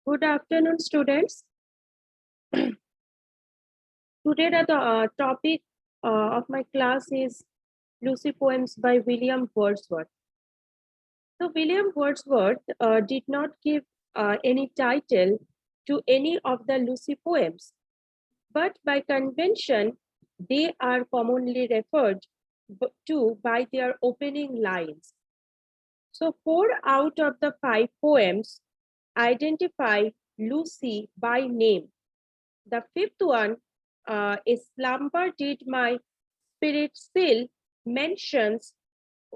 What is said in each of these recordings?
Good afternoon, students. Today, the topic of my class is Lucy Poems by William Wordsworth. So, William Wordsworth did not give any title to any of the Lucy poems, but by convention, they are commonly referred to by their opening lines. So, four out of the five poems identify Lucy by name. The fifth one, A Slumber Did My Spirit Still, mentions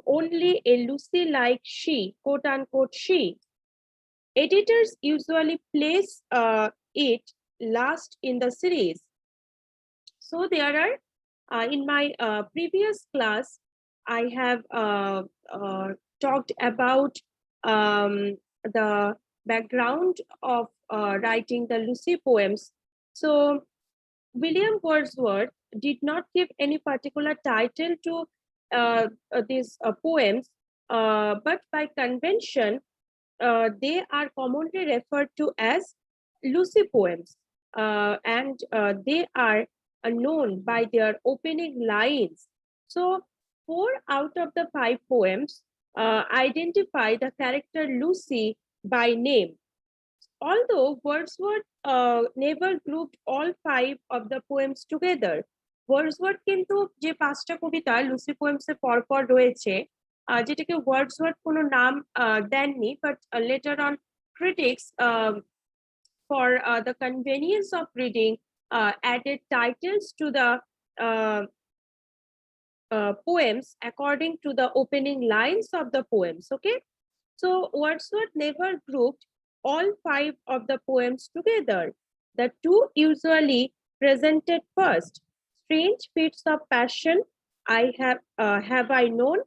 only a Lucy like she, quote unquote she. Editors usually place it last in the series. So there are, in my previous class, I have talked about the background of writing the Lucy poems. So William Wordsworth did not give any particular title to these poems, but by convention, they are commonly referred to as Lucy poems, and they are known by their opening lines. So, four out of the five poems identify the character Lucy by name. Although Wordsworth never grouped all five of the poems together, Wordsworth কিন্তু যে পাঁচটা কবিতা Lucy পোয়েমসে পরপর রয়েছে যেটাকে Wordsworth কোনো নাম দেননি, but later on critics for the convenience of reading added titles to the uh, poems according to the opening lines of the poems. Okay, so Wordsworth never grouped all five of the poems together. The two usually presented first, Strange Fits of Passion, have I known,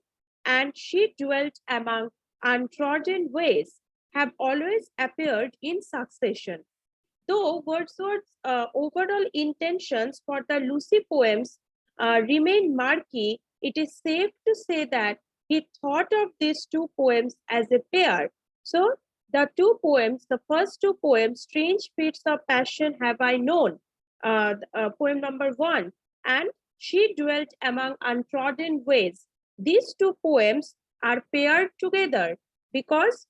and She Dwelt Among Untrodden Ways, have always appeared in succession. Though Wordsworth's overall intentions for the Lucy poems remain murky, it is safe to say that he thought of these two poems as a pair. So, the two poems, the first two poems, Strange Fits of Passion Have I Known, poem number 1, and She Dwelt Among Untrodden Ways. These two poems are paired together because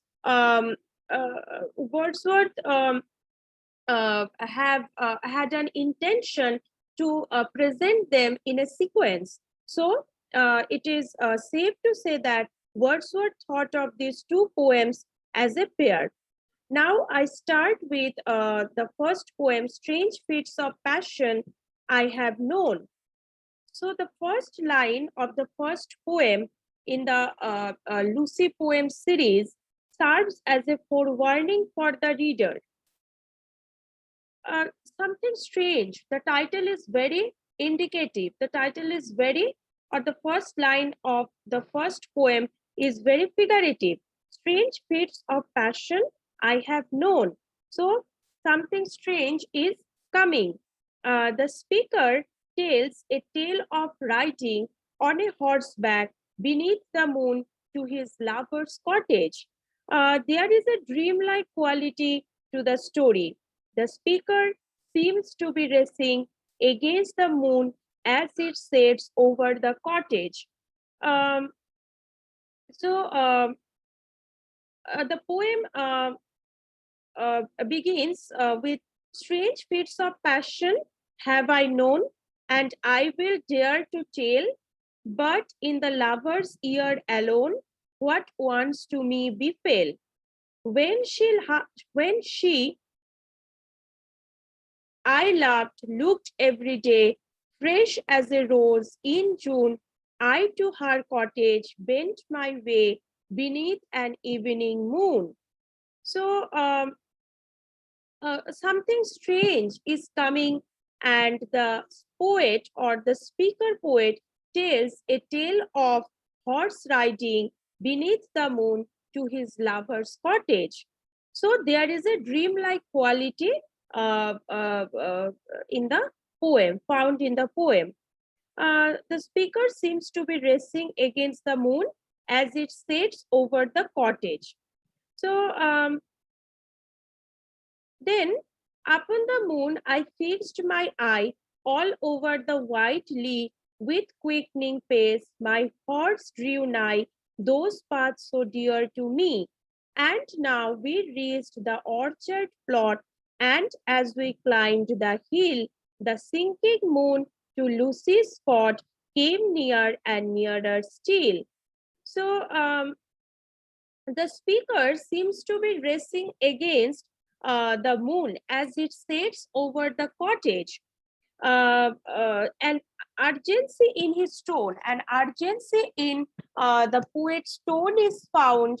Wordsworth have had an intention to present them in a sequence. So it is safe to say that Wordsworth thought of these two poems as a pair. Now I start with the first poem, Strange Fits of Passion I Have Known. So the first line of the first poem in the Lucy poem series serves as a forewarning for the reader. Something strange. The title is very indicative. The title is very, or the first line of the first poem is very figurative. Strange fits of passion I have known. So something strange is coming. The speaker tells a tale of riding on a horseback beneath the moon to his lover's cottage. There is a dreamlike quality to the story. The speaker seems to be racing against the moon as it sets over the cottage. Um, the poem begins with strange fits of passion have I known, and I will dare to tell, but in the lover's ear alone, what once to me befell. When she I loved, looked every day, fresh as a rose in June. I to her cottage bent my way beneath an evening moon. So something strange is coming, and the poet or the speaker poet tells a tale of horse riding beneath the moon to his lover's cottage. So there is a dreamlike quality in the poem, found in the poem. The speaker seems to be racing against the moon as it sets over the cottage. So Then upon the moon I fixed my eye, all over the white lea with quickening pace my horse drew nigh those paths so dear to me. And now we reached the orchard plot, and as we climbed the hill, the sinking moon to Lucy's spot came near and nearer still. So the speaker seems to be racing against the moon as it sets over the cottage. And urgency in his tone and urgency in the poet's tone is found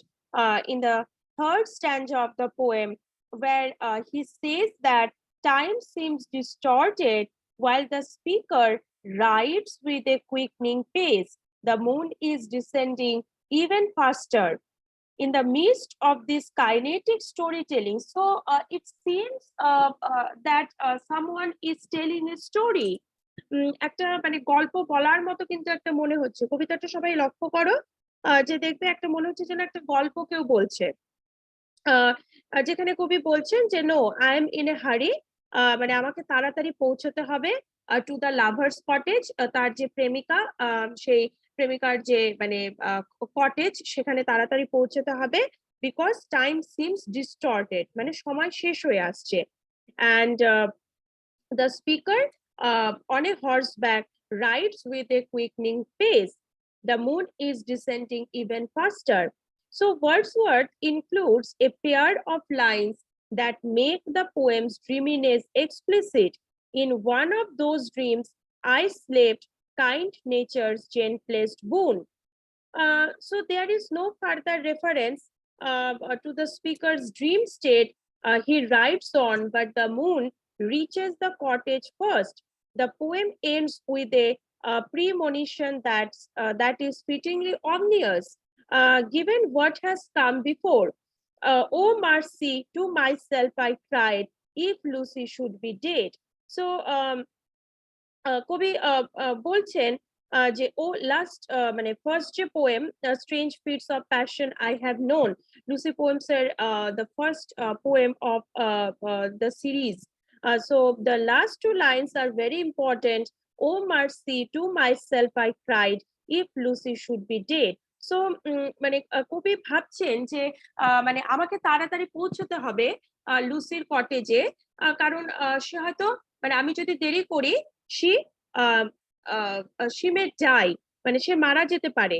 in the third stanza of the poem, where he says that time seems distorted while the speaker rides with a quickening pace. The moon is descending even faster in the midst of this kinetic storytelling. So it seems that someone is telling a story. একটা মানে গল্প বলার মতো কিন্তু একটা মনে হচ্ছে, কবিতাটা সবাই লক্ষ্য করো, যে দেখবে একটা মনে হচ্ছে যেন একটা গল্প কেউ বলছে। যেখানে কবি বলছেন যে no I am in a hurry, মানে আমাকে তাড়াতাড়ি পৌঁছতে হবে টু দ্য লাভার্স কটেজ, তার যে প্রেমিকা, সেই প্রেমিকার যে মানে কটেজ, সেখানে তাড়াতাড়ি পৌঁছতে হবে, বিকজ টাইম সিমস ডিস্টর্টেড, মানে সময় শেষ হয়ে আসছে। And the speaker on a horseback rides with a quickening pace. The moon is descending even faster. So Wordsworth includes a pair of lines that make the poem's dreaminess explicit. In one of those dreams, I slept, kind nature's gentlest boon. So there is no further reference to the speaker's dream state he writes on, but the moon reaches the cottage first. The poem ends with a premonition that is fittingly ominous, given what has come before. Oh mercy, to myself I cried, if Lucy should be dead. So কবি বলছেন যে ও last মানে first যে poem strange fits of passion I have known, Lucy poems এর the first poem of the series. So the last two lines are very important. Oh mercy, to myself I cried, if Lucy should be dead. So মানে কবি ভাবছেন যে মানে আমাকে তাড়াতাড়ি পৌঁছতে হবে লুসির কটেজে, কারণ সে হয়তো মানে আমি যদি দেরি করি she she may die, মানে সে মারা যেতে পারে।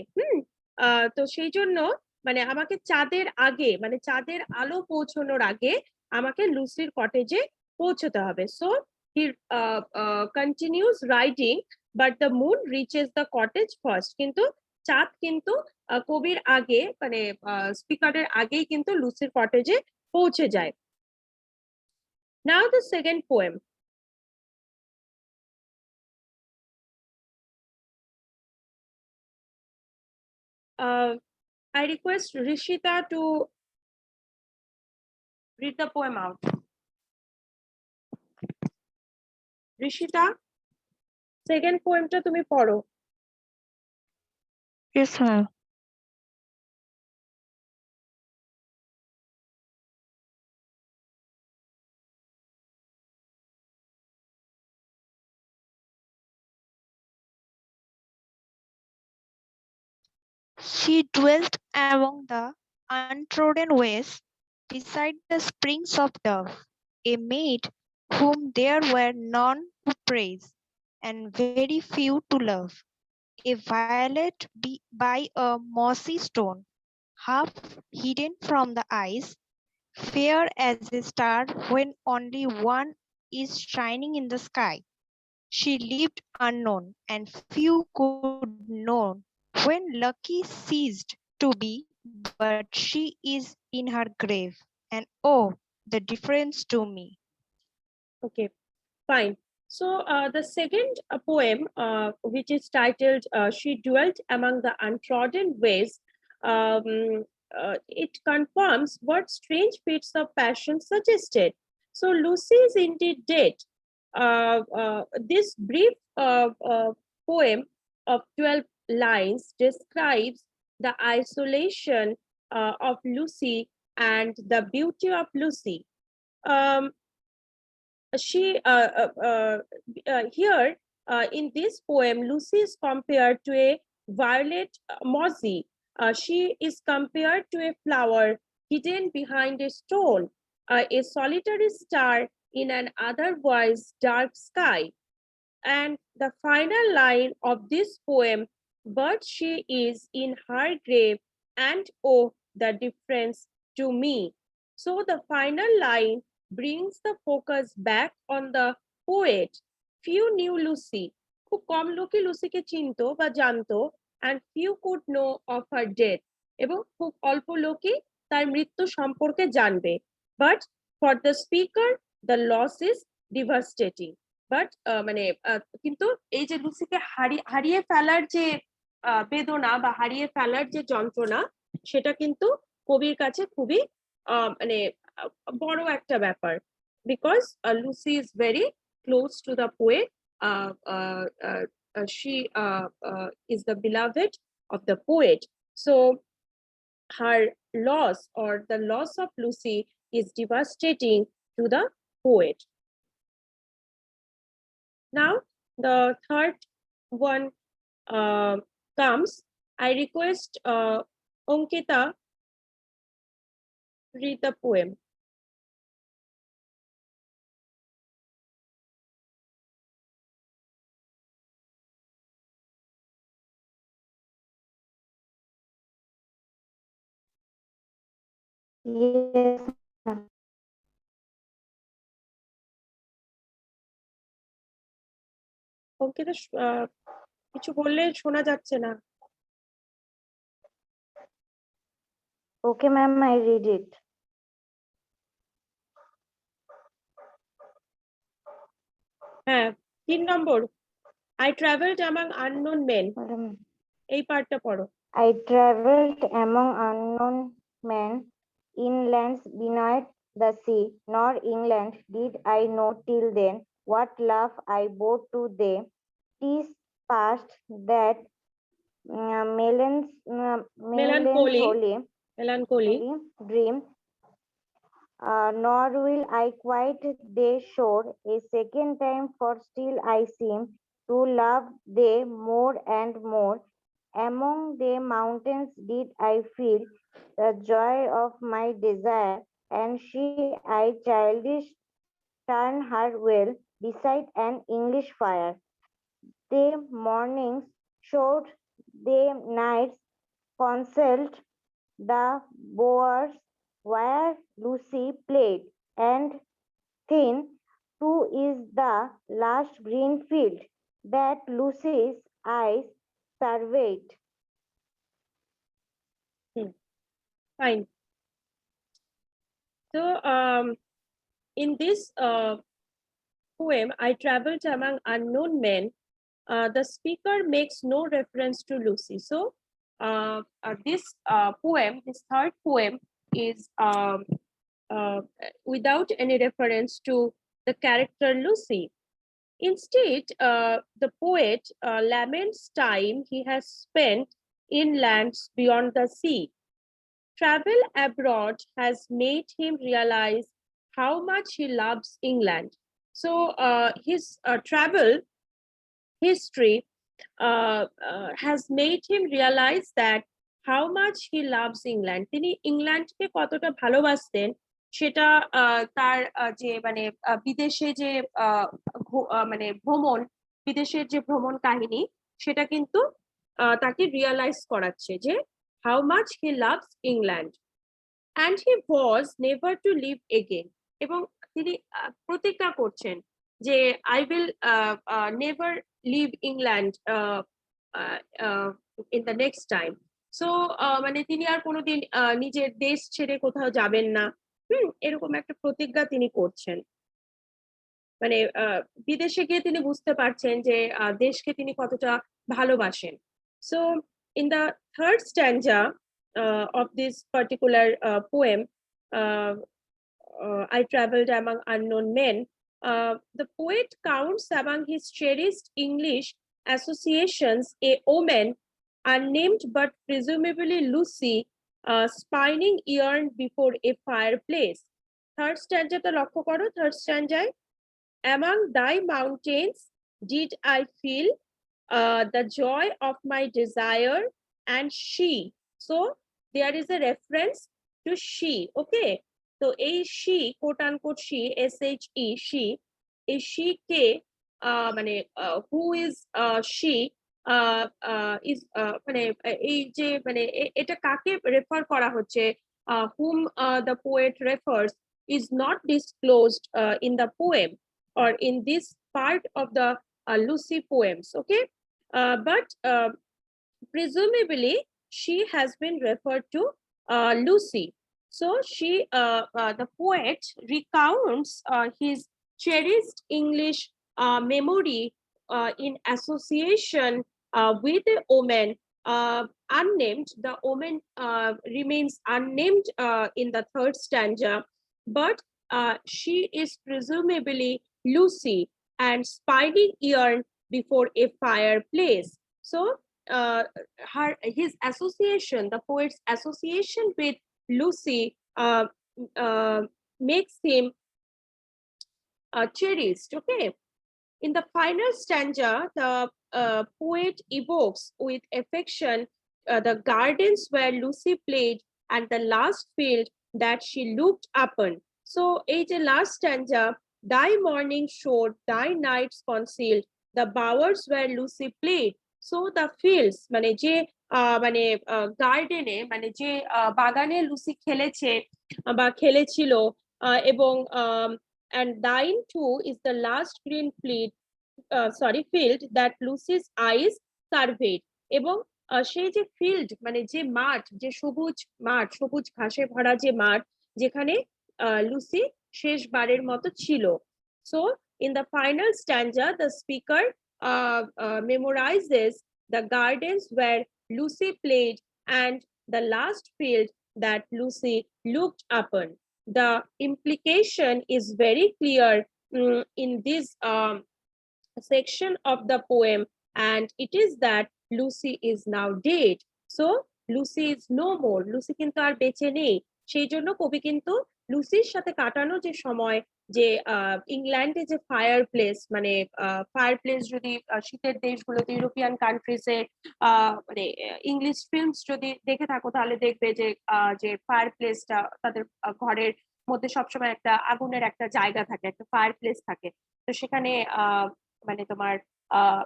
তো সেই জন্য মানে আমাকে চাঁদের আগে, মানে চাঁদের আলো পৌঁছানোর আগে আমাকে লুসির কটেজে পৌঁছতে হবে। So he continues riding, but the moon reaches the cottage first. কিন্তু চাঁদ কিন্তু কবির আগে, মানে স্পিকারের আগেই কিন্তু লুসির কটেজে পৌঁছে যায়। Now the second poem. I request Rishita to read the poem out. Rishita, second poemটা তুমি পড়ো। Yes, ma'am. She dwelt among the untrodden ways, beside the springs of Dove, a maid whom there were none to praise, and very few to love. A violet by a mossy stone, half hidden from the eyes, fair as a star when only one is shining in the sky. She lived unknown, and few could know when Lucky ceased to be, but she is in her grave, and oh, the difference to me. Okay, fine. So the second poem, which is titled She Dwelt Among the Untrodden Ways, it confirms what strange fits of passion suggested. So Lucy is indeed dead. This brief poem of 12 lines describes the isolation of Lucy and the beauty of Lucy. um, here in this poem, Lucy is compared to a violet mozzie. She is compared to a flower hidden behind a stone, a solitary star in an otherwise dark sky. And the final line of this poem, but she is in her grave, and oh, the difference to me. So the final line brings the focus back on the poet. Few knew Lucy. খুব কম লোকই লুসিকে চিনতো বা জানতো, and few could know of her death. এবং খুব অল্প লোকই তার মৃত্যু সম্পর্কে জানবে. But for the speaker, the loss is devastating. But মানে কিন্তু এই যে লুসিকে হারিয়ে ফেলার যে বেদনা বা হারিয়ে ফেলার যে যন্ত্রণা, সেটা কিন্তু কবির কাছে খুবই মানে বড় একটা ব্যাপার, because Lucy is very close to the poet. She is the beloved of the poet. So her loss, or the loss of Lucy, is devastating to the poet. Now, the third one comes. I request Ankita read the poem. Yes, ma'am. Ankita কিছু বললে শোনা যাচ্ছে না. Okay, ma'am, I read it. হ্যাঁ, 3 নম্বর. I traveled among unknown men. Madam, এই পার্টটা পড়ো. I traveled among unknown men in lands beneath the sea, nor England did I know till then what love I bore to thee. 'Tis past that melancholy Melancholy. dream, nor will I quite they shore a second time, for still I seem to love thee more and more. Among the mountains did I feel the joy of my desire, and she I childish turn her well beside an English fire. The mornings showed, the nights concealed the bowers where Lucy played, and thin too is the last green field that Lucy's eyes surveyed. Fine. So in this poem, I traveled among unknown men. The speaker makes no reference to Lucy. So this poem, this third poem, is without any reference to the character Lucy. Instead, the poet laments time he has spent in lands beyond the sea. Travel abroad has made him realize how much he loves England. So his travel history has made him realize that how much he loves England. তিনি ইংল্যান্ডকে কতটা ভালোবাসতেন সেটা তার যে মানে বিদেশে যে মানে ভ্রমণ, বিদেশের যে ভ্রমণ কাহিনী, সেটা কিন্তু তাকে রিয়ালাইজ করাচ্ছে যে how much he loves England. And he was never to live again. এবং তিনি প্রতিজ্ঞা করছেন যে I will never leave England in the next time. So মানে তিনি আর কোনোদিন নিজের দেশ ছেড়ে কোথাও যাবেন না, এরকম একটা প্রতিজ্ঞা তিনি করছেন. মানে বিদেশে গিয়ে তিনি বুঝতে পারছেন যে দেশকে তিনি কতটা ভালোবাসেন. So in the third stanza of this particular poem, I traveled among unknown men, the poet counts among his cherished English associations a woman unnamed but presumably Lucy, spinning yarn before a fireplace. Third স্ট্যান্ডাতে লক্ষ্য করো, third স্ট্যান্ডায় among thy mountains did I feel the joy of my desire and she. So there is a reference to she. Okay, so a she, quote unquote she, she, she, a she ke মানে who is she is মানে এই যে মানে এটা কাকে refer করা হচ্ছে, whom the poet refers is not disclosed in the poem or in this part of the Lucy poems. Okay, but presumably she has been referred to Lucy. So the poet recounts his cherished English memory in association with a woman unnamed. The woman remains unnamed in the third stanza, but she is presumably Lucy and spinning yarn before a fireplace. So his association, the poet's association with Lucy makes him cherished. Okay, in the final stanza, the poet evokes with affection the gardens where Lucy played and the last field that she looked upon. So it's a last stanza, thy morning showed, thy nights concealed, the bowers where Lucy played. So the fields, মানে যে মানে গার্ডেনে মানে যে বাগানে Lucy খেলেছে বা খেলেছিল এবং and thine too is the last green field field that Lucy's eyes surveyed. এবং সেই যে ফিল্ড মানে যে মাঠ, যে সবুজ মাঠ, সবুজ ঘাসে ভরা যে মাঠ যেখানে লুসি শেষবারের মতো ছিল. So in the final stanza the speaker memorizes the gardens where Lucy played and the last field that Lucy looked upon. The implication is very clear in this section of the poem, and it is that Lucy is now dead. So Lucy is no more. Lucy কিন্তু আর বেঁচে নেই, সেই জন্য কবি কিন্তু লুসির সাথে কাটানো যে সময়, যে ইংল্যান্ডে যে ফায়ার প্লেস, মানে ফায়ার প্লেস যদি শীতের দেশগুলোতে ইউরোপিয়ান কান্ট্রিজে মানে ইংলিশ ফিল্মস যদি দেখে থাকো তাহলে দেখবে যে যে ফায়ার প্লেসটা তাদের ঘরের মধ্যে সবসময় একটা আগুনের একটা জায়গা থাকে, একটা ফায়ার প্লেস থাকে। তো সেখানে মানে তোমার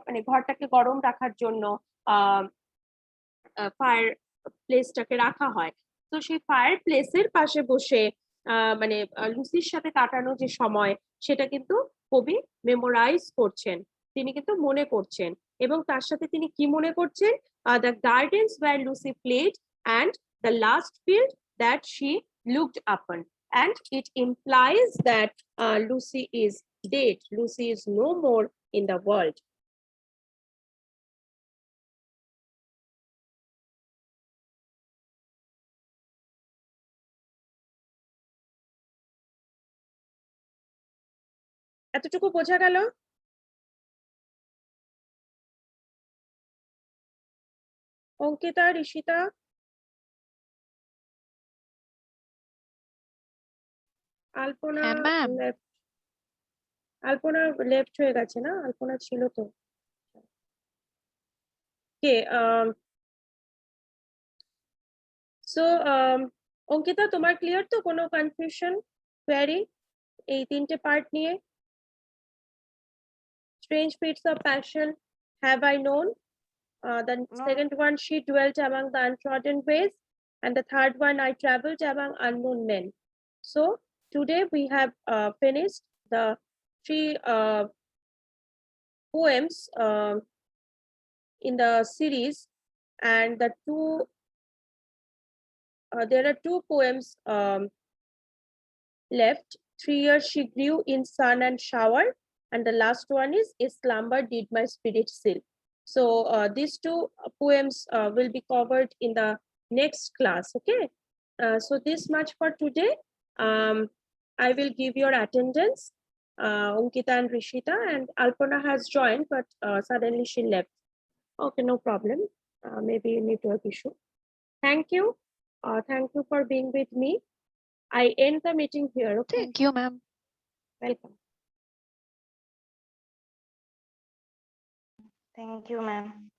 মানে ঘরটাকে গরম রাখার জন্য ফায়ার প্লেসটাকে রাখা হয়। তো সেই ফায়ার প্লেসের পাশে বসে মানে লুসির সাথে কাটানো যে সময় সেটা কিন্তু কবি মেমোরাইজ করছেন, তিনি কিন্তু মনে করছেন। এবং তার সাথে তিনি কি মনে করছেন? The gardens where Lucy played and the last field that she looked upon, and it implies that Lucy is dead. Lucy is no more in the world. এতটুকু বোঝা গেল? অঙ্কিতা, ঋষিতা, আলপনা হ্যাঁ ম্যাম। left, আলপনা লেফট হয়ে গেছে না? আলপনা ছিল তো। কে সো অঙ্কিতা, তোমার ক্লিয়ার তো? কোনো কনফিউশন, কোয়েরি এই তিনটে পার্ট নিয়ে? Strange feats of passion, have I known? The second one, she dwelt among the untrodden ways, and the third one, I traveled among unknown men. So today we have finished the three poems in the series, and the two there are two poems left. 3 years she grew in sun and shower, and the last one is a slumber did my spirit seal. So these two poems will be covered in the next class. Okay, so this much for today. I will give your attendance. Ankita and Rishita, and Alpana has joined, but suddenly she left. Okay, no problem. Maybe network issue. Thank you. Thank you for being with me. I end the meeting here. Okay, Thank you, ma'am. welcome. Thank you, ma'am.